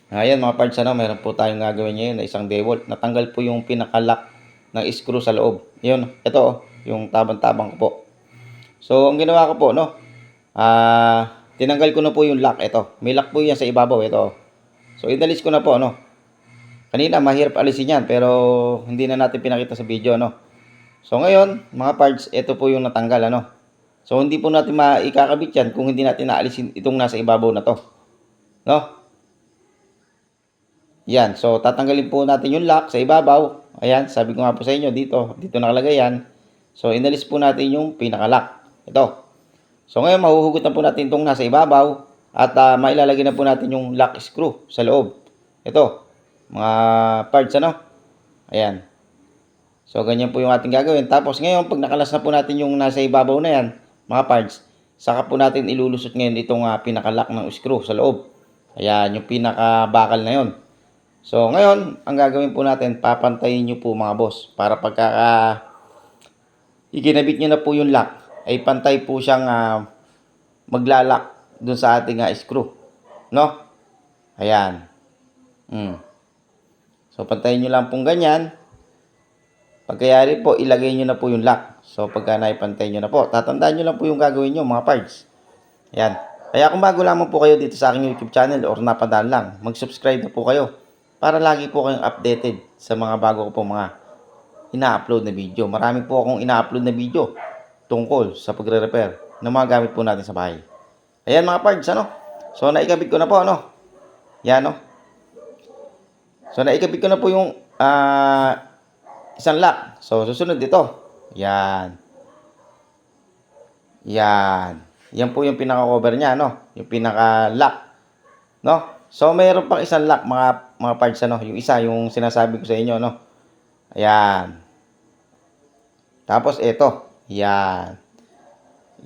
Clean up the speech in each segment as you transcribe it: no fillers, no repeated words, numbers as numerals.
Ayan mga parts, meron po tayong gagawin ngayon na isang DeWalt. Natanggal po yung pinaka-lock ng screw sa loob. Yun, ito yung tabang-tabang ko po. So, ang ginawa ko po, tinanggal ko na po yung lock. Ito, may lock po yan sa ibabaw. Ito. So, inalis ko na po, Kanina, mahirap alisin yan, pero hindi na natin pinakita sa video, So, ngayon, mga parts, ito po yung natanggal, So, hindi po natin maikakabit yan kung hindi natin naalisin itong nasa ibabaw na to, Yan, so tatanggalin po natin yung lock sa ibabaw. Ayan, sabi ko nga po sa inyo, dito nakalagay yan. So, inalis po natin yung pinaka-lock. Ito. So, ngayon, mahuhugot na po natin itong nasa ibabaw. At mailalagay na po natin yung lock screw sa loob. Ito, mga parts, Ayan. So, ganyan po yung ating gagawin. Tapos, ngayon, pag nakalas na po natin yung nasa ibabaw na yan, mga parts, saka po natin ilulusot ngayon itong pinaka-lock ng screw sa loob. Ayan, yung pinaka-bakal na yon. So, ngayon, ang gagawin po natin, papantayin nyo po mga boss. Para pagka ikinabit nyo na po yung lock, ay pantay po siyang maglalak dun sa ating screw. Ayan. So, pantayin nyo lang pong ganyan. Pagkayari po, ilagay nyo na po yung lock. So, pagka naipantay nyo na po, tatandaan nyo lang po yung gagawin nyo mga parts. Ayan. Kaya kung bago lamang po kayo dito sa aking YouTube channel or napadaan lang, mag-subscribe na po kayo para lagi po kayong updated sa mga bago ko po mga ina-upload na video. Marami po akong ina-upload na video tungkol sa pagre-repair ng mga gamit po natin sa bahay. Ayan mga parts, So, naikabit ko na po, Yan, So, naikabit ko na po yung isang lock. So, susunod dito. Yan. Yan. Yan po yung pinaka-cover niya, Yung pinaka-lock. So, mayroon pang isang lock, mga parts, Yung isa, yung sinasabi ko sa inyo, Ayan. Tapos, ito. Yan.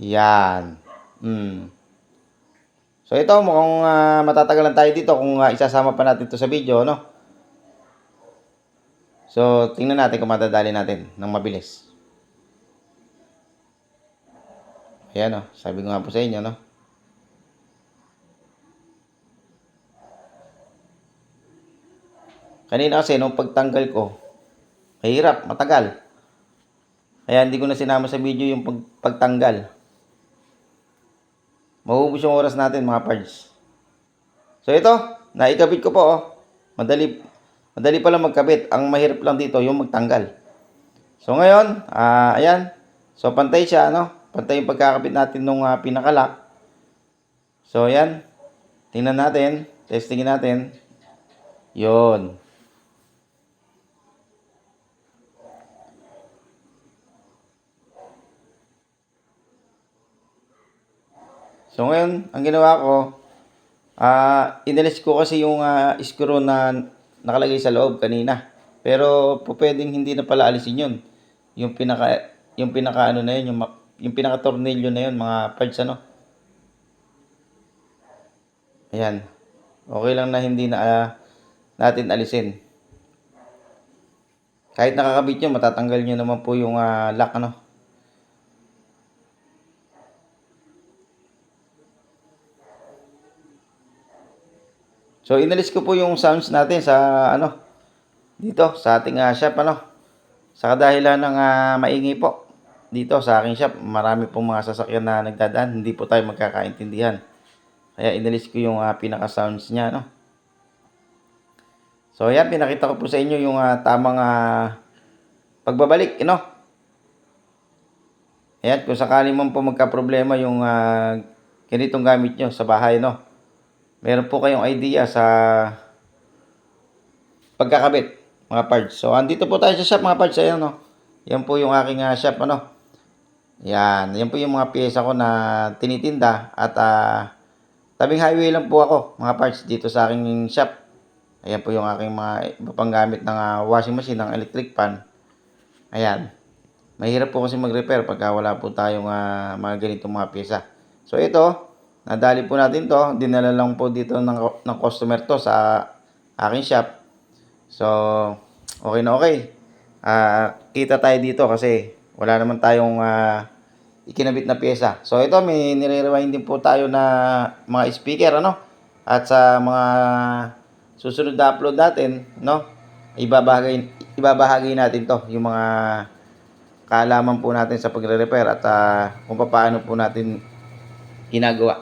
Yan. So, ito, mukhang matatagalan tayo dito kung isasama pa natin to sa video, So, tingnan natin kung matadali natin ng mabilis. Ayan, sabi ko nga po sa inyo, Kanina kasi, nung pagtanggal ko, mahirap, matagal. Kaya hindi ko na sinama sa video yung pagtanggal. Maubos yung oras natin, mga parts. So, ito, naikabit ko po, Madali pa lang magkabit. Ang mahirap lang dito, yung magtanggal. So, ngayon, ayan. So, pantay siya, Pantay yung pagkakabit natin nung pinaka-lock. So, ayan. Tingnan natin. Testingin natin. Yun. So, ngayon, ang ginawa ko, inalis ko kasi yung screw na nakalagay sa loob kanina. Pero, pwedeng hindi na pala alisin yun. Yung pinaka ano na yun, yung pinaka tornilyo na yun, mga parts, Ayan. Okay lang na hindi na natin alisin. Kahit nakakabit nyo, matatanggal nyo naman po yung lock, So, inalis ko po yung sounds natin sa, dito, sa ating shop, Sa kadahilan ng maingay po. Dito, sa aking shop, marami pong mga sasakyan na nagdadaan. Hindi po tayo magkakaintindihan. Kaya inalis ko yung pinaka-sounds niya, So, ayan, pinakita ko po sa inyo yung tamang pagbabalik, Ayan, kung sakali mo po magka-problema yung ganitong gamit nyo sa bahay, meron po kayong idea sa pagkakabit, mga parts. So, andito po tayo sa shop, mga parts. Ayan, Yan po yung aking shop, Yan. Yan po yung mga pyesa ko na tinitinda. At tabing highway lang po ako, mga parts, dito sa aking shop. Ayan po yung aking mga iba pang gamit ng washing machine, ng electric pan. Ayan. Mahirap po kasi mag-repair pagka wala po tayong mga ganitong mga pyesa. So, ito, nadali po natin to. Dinala lang po dito ng customer to sa aking shop. So, okay na okay. Kita tayo dito kasi wala naman tayong ikinabit na pyesa. So, ito, may nire-rewind din po tayo na mga speaker, At sa mga susunod na upload natin, no? Ibabahagi natin to, yung mga kaalaman po natin sa pagre-repair at kung paano po natin ginagawa.